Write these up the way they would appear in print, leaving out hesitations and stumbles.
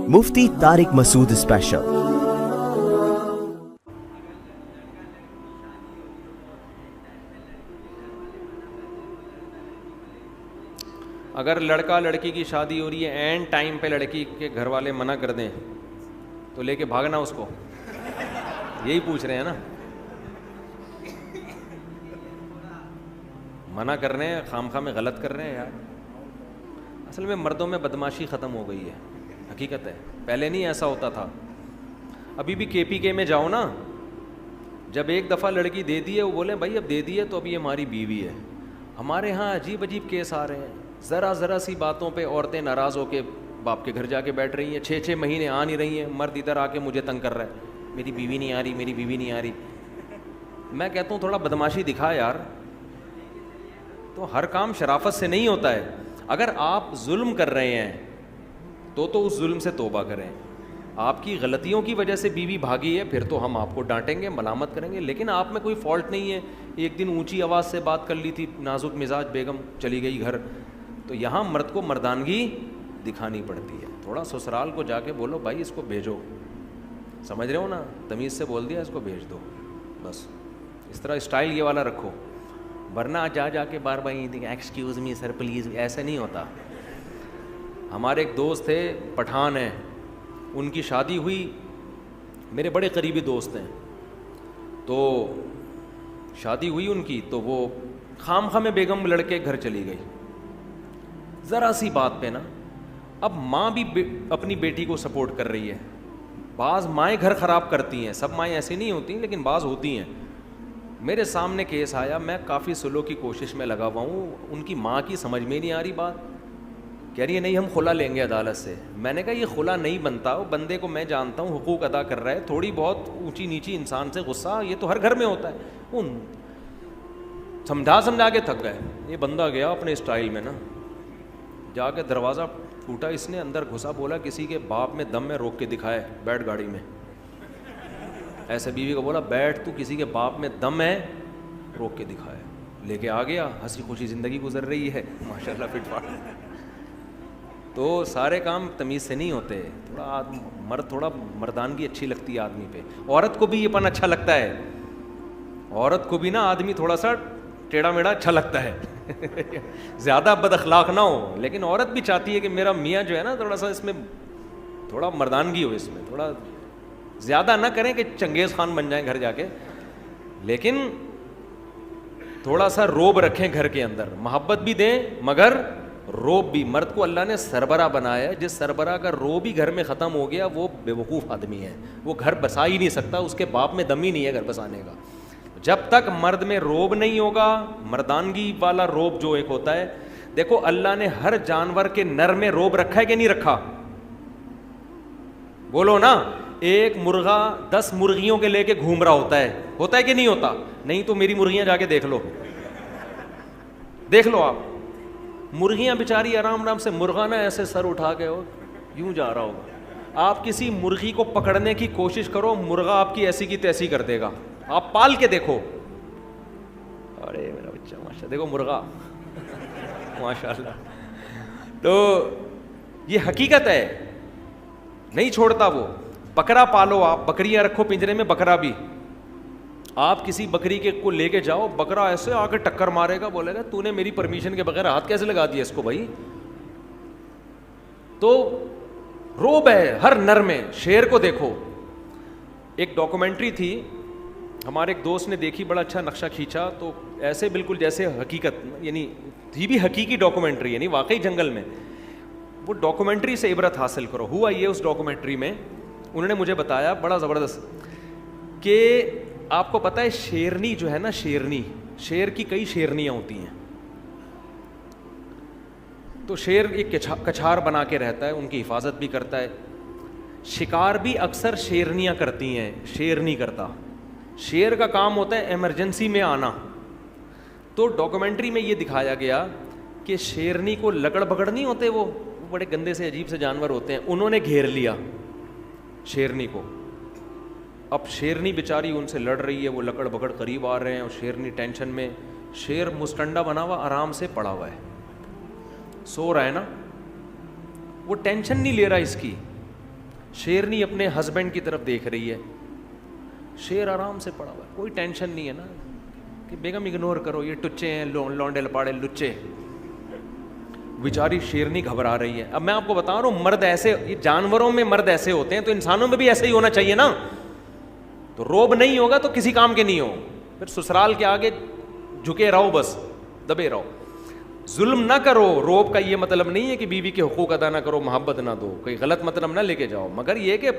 مفتی طارق مسعود special. اگر لڑکا لڑکی کی شادی ہو رہی ہے، اینڈ ٹائم پہ لڑکی کے گھر والے منع کر دیں تو لے کے بھاگنا اس کو، یہی پوچھ رہے ہیں نا؟ منع کر رہے ہیں، خام خواہ میں غلط کر رہے ہیں یار۔ اصل میں مردوں میں بدماشی ختم ہو گئی ہے، حقیقت ہے، پہلے نہیں ایسا ہوتا تھا۔ ابھی بھی کے پی کے میں جاؤ نا، جب ایک دفعہ لڑکی دے دی ہے وہ بولیں بھائی اب دے دی ہے تو اب یہ ہماری بیوی ہے۔ ہمارے ہاں عجیب عجیب کیس آ رہے ہیں، ذرا سی باتوں پہ عورتیں ناراض ہو کے باپ کے گھر جا کے بیٹھ رہی ہیں، 6 مہینے آ نہیں رہی ہیں، مرد ادھر آ کے مجھے تنگ کر رہا ہے، میری بیوی نہیں آ رہی، میری بیوی نہیں آ رہی۔ میں کہتا ہوں تھوڑا بدماشی دکھا یار، تو ہر کام شرافت سے نہیں ہوتا ہے۔ اگر آپ ظلم کر رہے ہیں تو اس ظلم سے توبہ کریں۔ آپ کی غلطیوں کی وجہ سے بیوی بھاگی ہے، پھر تو ہم آپ کو ڈانٹیں گے، ملامت کریں گے، لیکن آپ میں کوئی فالٹ نہیں ہے۔ ایک دن اونچی آواز سے بات کر لی تھی، نازک مزاج بیگم چلی گئی گھر، تو یہاں مرد کو مردانگی دکھانی پڑتی ہے۔ تھوڑا سسرال کو جا کے بولو بھائی اس کو بھیجو، سمجھ رہے ہو نا، تمیز سے بول دیا اس کو بھیج دو، بس اس طرح اسٹائل یہ والا رکھو، ورنہ جا کے بار ایکسکیوز می سر پلیز، ایسے نہیں ہوتا۔ ہمارے ایک دوست تھے، پٹھان ہیں، ان کی شادی ہوئی، میرے بڑے قریبی دوست ہیں، تو شادی ہوئی ان کی، تو وہ خام خواہ میں بیگم لڑکے گھر چلی گئی، ذرا سی بات پہ نا۔ اب ماں بھی اپنی بیٹی کو سپورٹ کر رہی ہے، بعض مائیں گھر خراب کرتی ہیں، سب مائیں ایسی نہیں ہوتی لیکن بعض ہوتی ہیں۔ میرے سامنے کیس آیا، میں کافی سلو کی کوشش میں لگا ہوا ہوں، ان کی ماں کی سمجھ میں نہیں آ رہی بات، کہہ رہی ہے نہیں ہم خلا لیں گے عدالت سے۔ میں نے کہا یہ خلا نہیں بنتا، وہ بندے کو میں جانتا ہوں حقوق ادا کر رہا ہے، تھوڑی بہت اونچی نیچی انسان سے غصہ یہ تو ہر گھر میں ہوتا ہے۔ ان سمجھا کے تھک گئے، یہ بندہ گیا اپنے اسٹائل میں نا، جا کے دروازہ ٹوٹا، اس نے اندر گھسا، بولا کسی کے باپ میں دم میں روک کے دکھائے، بیٹھ گاڑی میں، ایسے بیوی کو بولا بیٹھ تو کسی کے باپ میں دم ہے، روک کے دکھائے، لے کے آ گیا، ہنسی خوشی زندگی گزر رہی ہے ماشاءاللہ فٹ فاٹ۔ تو سارے کام تمیز سے نہیں ہوتے، تھوڑا مرد، تھوڑا مردانگی اچھی لگتی ہے آدمی پہ۔ عورت کو بھی یہ پن اچھا لگتا ہے، عورت کو بھی نا آدمی تھوڑا سا ٹیڑھا میڑھا اچھا لگتا ہے زیادہ بد اخلاق نہ ہو، لیکن عورت بھی چاہتی ہے کہ میرا میاں جو ہے نا تھوڑا سا اس میں تھوڑا مردانگی ہو، اس میں تھوڑا زیادہ نہ کریں کہ چنگیز خان بن جائیں گھر جا کے، لیکن تھوڑا سا روب رکھیں گھر کے اندر، محبت بھی دیں مگر روب بھی۔ مرد کو اللہ نے سربراہ بنایا ہے، جس سربراہ کا روب ہی گھر میں ختم ہو گیا وہ بے وقوف آدمی ہے، وہ گھر بسا ہی نہیں سکتا، اس کے باپ میں دم ہی نہیں ہے گھر بسانے کا۔ جب تک مرد میں روب نہیں ہوگا، مردانگی والا روب جو ایک ہوتا ہے، دیکھو اللہ نے ہر جانور کے نر میں روب رکھا ہے کہ نہیں رکھا؟ بولو نا، ایک مرغا 10 مرغیوں کے لے کے گھوم رہا ہوتا ہے کہ نہیں ہوتا؟ نہیں تو میری مرغیاں جا کے دیکھ لو آپ، مرغیاں بیچاری آرام سے، مرغا نا ایسے سر اٹھا کے یوں جا رہا ہوگا، آپ کسی مرغی کو پکڑنے کی کوشش کرو، مرغا آپ کی ایسی کی تیسی کر دے گا، آپ پال کے دیکھو، ارے میرا بچہ ماشاء، دیکھو مرغا ماشاءاللہ۔ تو یہ حقیقت ہے، نہیں چھوڑتا وہ۔ بکرا پالو آپ، بکریاں رکھو پنجرے میں، بکرا بھی، آپ کسی بکری کے کو لے کے جاؤ، بکرا ایسے آ کے ٹکر مارے گا، بولے گا تو نے میری پرمیشن کے بغیر ہاتھ کیسے لگا دیا اس کو بھائی؟ تو روب ہے ہر نر میں۔ شیر کو دیکھو، ایک ڈاکومنٹری تھی ہمارے ایک دوست نے دیکھی، بڑا اچھا نقشہ کھینچا، تو ایسے بالکل جیسے حقیقت، یعنی تھی بھی حقیقی ڈاکومنٹری، یعنی واقعی جنگل میں۔ وہ ڈاکومنٹری سے عبرت حاصل کرو۔ ہوا یہ اس ڈاکومنٹری میں انہوں نے مجھے بتایا بڑا زبردست، کہ آپ کو پتہ ہے شیرنی جو ہے نا، شیرنی، شیر کی کئی شیرنیاں ہوتی ہیں، تو شیر ایک کچھار بنا کے رہتا ہے، ان کی حفاظت بھی کرتا ہے، شکار بھی اکثر شیرنیاں کرتی ہیں، شیر نہیں کرتا۔ شیر کا کام ہوتا ہے ایمرجنسی میں آنا۔ تو ڈاکومنٹری میں یہ دکھایا گیا کہ شیرنی کو لکڑ بکڑ نہیں ہوتے، وہ بڑے گندے سے عجیب سے جانور ہوتے ہیں، انہوں نے گھیر لیا شیرنی کو۔ اب شیرنی بیچاری ان سے لڑ رہی ہے، وہ لکڑ بکڑ قریب آ رہے ہیں، اور شیرنی ٹینشن میں، شیر مستنڈا بنا ہوا آرام سے پڑا ہوا ہے، سو رہا ہے نا، وہ ٹینشن نہیں لے رہا اس کی، شیرنی اپنے ہسبینڈ کی طرف دیکھ رہی ہے, شیر آرام سے پڑا ہوا ہے, کوئی ٹینشن نہیں ہے نا کہ بیگم اگنور کرو, یہ ٹچے ہیں, لونڈے لپاڑے لچے. بیچاری شیرنی گھبرا رہی ہے. اب میں آپ کو بتا رہا ہوں, مرد ایسے, یہ جانوروں میں مرد ایسے ہوتے ہیں, تو انسانوں میں بھی ایسے ہی ہونا چاہیے نا. تو روب نہیں ہوگا تو کسی کام کے نہیں ہو, پھر سسرال کے آگے جھکے رہو, بس دبے رہو. ظلم نہ کرو. روب کا یہ مطلب نہیں ہے کہ بیوی کے حقوق ادا نہ کرو, محبت نہ دو, کوئی غلط مطلب نہ لے کے جاؤ, مگر یہ کہ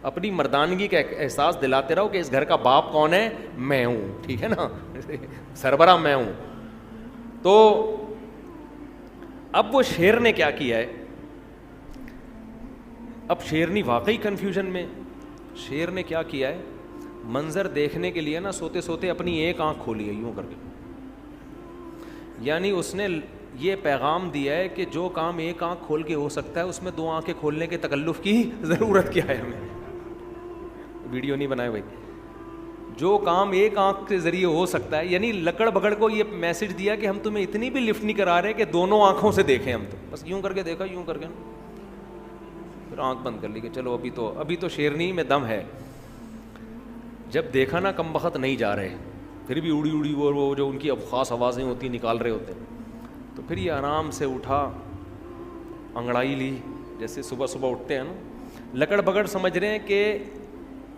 اپنی مردانگی کا احساس دلاتے رہو کہ اس گھر کا باپ کون ہے, میں ہوں, ٹھیک ہے نا, سربراہ میں ہوں. تو اب وہ شیر نے کیا کیا ہے, اب شیرنی واقعی کنفیوژن میں. شیر نے کیا کیا ہے, منظر دیکھنے کے لیے نا سوتے سوتے اپنی ایک آنکھ کھولی ہے یوں کر کے. یعنی اس نے یہ پیغام دیا ہے کہ جو کام ایک آنکھ کھول کے ہو سکتا ہے, اس میں دو آنکھیں کھولنے کے تکلف کی ضرورت کیا ہے ہمیں. ویڈیو نہیں بنائے بھائی. جو کام ایک آنکھ کے ذریعے ہو سکتا ہے, یعنی لکڑ بگڑ کو یہ میسج دیا کہ ہم تمہیں اتنی بھی لفٹ نہیں کرا رہے کہ دونوں آنکھوں سے دیکھیں ہم, تو بس یوں کر کے دیکھا, یوں کر کے پھر آنکھ بند کر لی کہ چلو ابھی تو شیرنی میں دم ہے. جب دیکھا نا کم بخت نہیں جا رہے, پھر بھی اڑی اڑی وہ جو ان کی اب خاص آوازیں ہوتی نکال رہے ہوتے, تو پھر یہ آرام سے اٹھا, انگڑائی لی, جیسے صبح صبح اٹھتے ہیں نا. لکڑ بگڑ سمجھ رہے ہیں کہ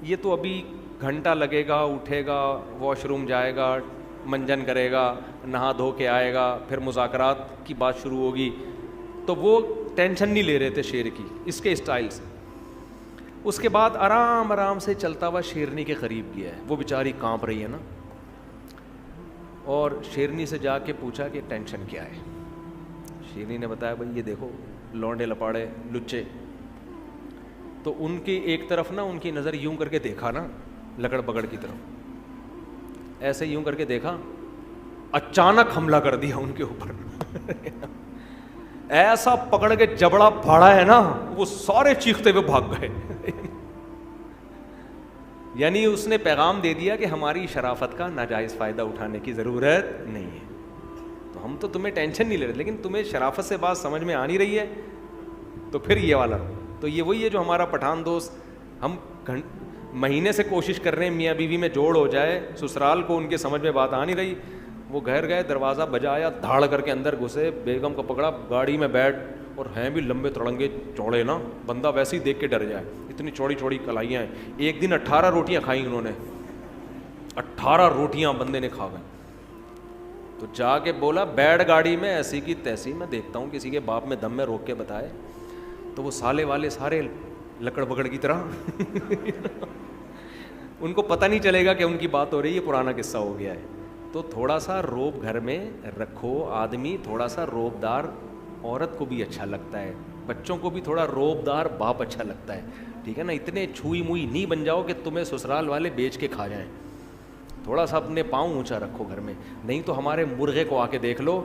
یہ تو ابھی گھنٹہ لگے گا, اٹھے گا, واش روم جائے گا, منجن کرے گا, نہا دھو کے آئے گا, پھر مذاکرات کی بات شروع ہوگی. تو وہ ٹینشن نہیں لے رہے تھے شیر کی, اس کے اسٹائل سے. اس کے بعد آرام آرام سے چلتا ہوا شیرنی کے قریب گیا ہے. وہ بیچاری کانپ رہی ہے نا, اور شیرنی سے جا کے پوچھا کہ ٹینشن کیا ہے. شیرنی نے بتایا بھائی یہ دیکھو لونڈے لپاڑے لچے. تو ان کی ایک طرف نا ان کی نظر یوں کر کے دیکھا نا لکڑ بگڑ کی طرف, ایسے یوں کر کے دیکھا, اچانک حملہ کر دیا ان کے اوپر. ایسا پکڑ کے جبڑا پھاڑا ہے نا, وہ سارے چیختے ہوئے بھاگ گئے. یعنی اس نے پیغام دے دیا کہ ہماری شرافت کا ناجائز فائدہ اٹھانے کی ضرورت نہیں ہے, تو ہم تو تمہیں ٹینشن نہیں لے رہے, لیکن تمہیں شرافت سے بات سمجھ میں آ نہیں رہی ہے, تو پھر یہ والا. تو یہ وہی ہے جو ہمارا پٹھان دوست, ہم مہینے سے کوشش کر رہے ہیں میاں بیوی میں جوڑ ہو جائے, سسرال کو ان کے سمجھ میں بات آ نہیں رہی. وہ گھر گئے, دروازہ بجایا, دھاڑ کر کے اندر گھسے, بیگم کو پکڑا, گاڑی میں بیٹھ, اور ہیں بھی لمبے تڑنگے چوڑے نا, بندہ ویسے ہی دیکھ کے ڈر جائے, اتنی چوڑی چوڑی کلائیاں ہیں. ایک دن 18 روٹیاں کھائیں انہوں نے, 18 روٹیاں بندے نے کھا گئے. تو جا کے بولا بیٹھ گاڑی میں, ایسی کی تیسی, میں دیکھتا ہوں کسی کے باپ میں دم میں روک کے بتائے. تو وہ سالے والے سارے لکڑ بگڑ کی طرح ان کو پتہ نہیں چلے گا کہ ان کی بات ہو رہی ہے, پرانا قصہ ہو گیا ہے. تو تھوڑا سا روب گھر میں رکھو. آدمی تھوڑا سا روبدار عورت کو بھی اچھا لگتا ہے, بچوں کو بھی تھوڑا روبدار باپ اچھا لگتا ہے, ٹھیک ہے نا. اتنے چھوئی موئی نہیں بن جاؤ کہ تمہیں سسرال والے بیچ کے کھا جائیں. تھوڑا سا اپنے پاؤں اونچا رکھو گھر میں, نہیں تو ہمارے مرغے کو آ کے دیکھ لو,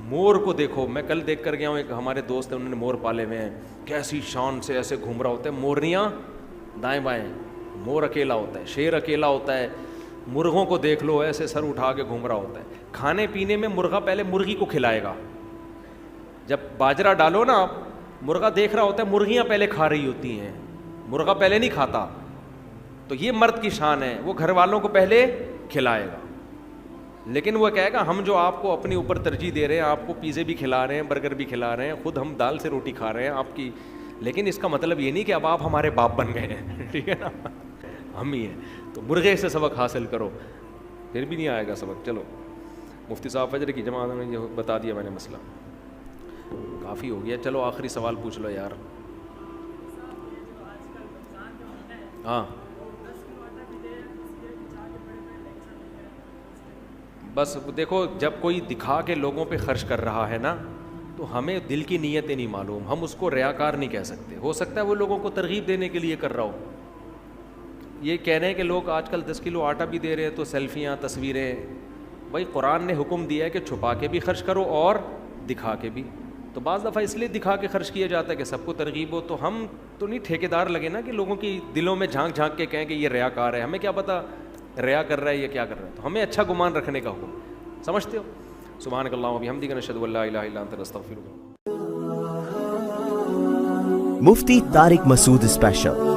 مور کو دیکھو. میں کل دیکھ کر گیا ہوں, ایک ہمارے دوست ہیں انہوں نے مور پالے ہوئے ہیں, کیسی شان سے ایسے گھوم رہا ہوتا ہے, مورنیاں دائیں بائیں, مور اکیلا ہوتا ہے, شیر اکیلا ہوتا ہے. مرغوں کو دیکھ لو, ایسے سر اٹھا کے گھوم رہا ہوتا ہے. کھانے پینے میں مرغا پہلے مرغی کو کھلائے گا. جب باجرہ ڈالو نا, مرغا دیکھ رہا ہوتا ہے, مرغیاں پہلے کھا رہی ہوتی ہیں, مرغا پہلے نہیں کھاتا. تو یہ مرد کی شان ہے, وہ گھر والوں کو پہلے کھلائے گا. لیکن وہ کہے گا ہم جو آپ کو اپنے اوپر ترجیح دے رہے ہیں, آپ کو پیزے بھی کھلا رہے ہیں, برگر بھی کھلا رہے ہیں, خود ہم دال سے روٹی کھا رہے ہیں آپ کی, لیکن اس کا مطلب یہ نہیں کہ اب آپ ہمارے باپ بن گئے ہیں, ٹھیک ہے نا, ہم ہی ہیں. تو مرغے سے سبق حاصل کرو, پھر بھی نہیں آئے گا سبق. چلو مفتی صاحب فجر کی جماعت میں یہ بتا دیا میں نے مسئلہ, کافی ہو گیا. چلو آخری سوال پوچھ لو یار. ہاں بس دیکھو, جب کوئی دکھا کے لوگوں پہ خرچ کر رہا ہے نا, تو ہمیں دل کی نیتیں نہیں معلوم, ہم اس کو ریاکار نہیں کہہ سکتے. ہو سکتا ہے وہ لوگوں کو ترغیب دینے کے لیے کر رہا ہو. یہ کہہ رہے ہیں کہ لوگ آج کل 10 کلو آٹا بھی دے رہے ہیں, تو سیلفیاں تصویریں. بھائی قرآن نے حکم دیا ہے کہ چھپا کے بھی خرچ کرو اور دکھا کے بھی. تو بعض دفعہ اس لیے دکھا کے خرچ کیا جاتا ہے کہ سب کو ترغیب ہو. تو ہم تو نہیں ٹھیکیدار لگے نا کہ لوگوں کی دلوں میں جھانک جھانک کے کہیں کہ یہ ریاکار ہے. ہمیں کیا پتہ ریا کر رہا ہے یا کیا کر رہا ہے. تو ہمیں اچھا گمان رکھنے کا حکم, سمجھتے ہو. سبحانک اللہم و بحمدک نشہد ان لا الہ الا انت نستغفرک. Mufti Tariq Masood Special.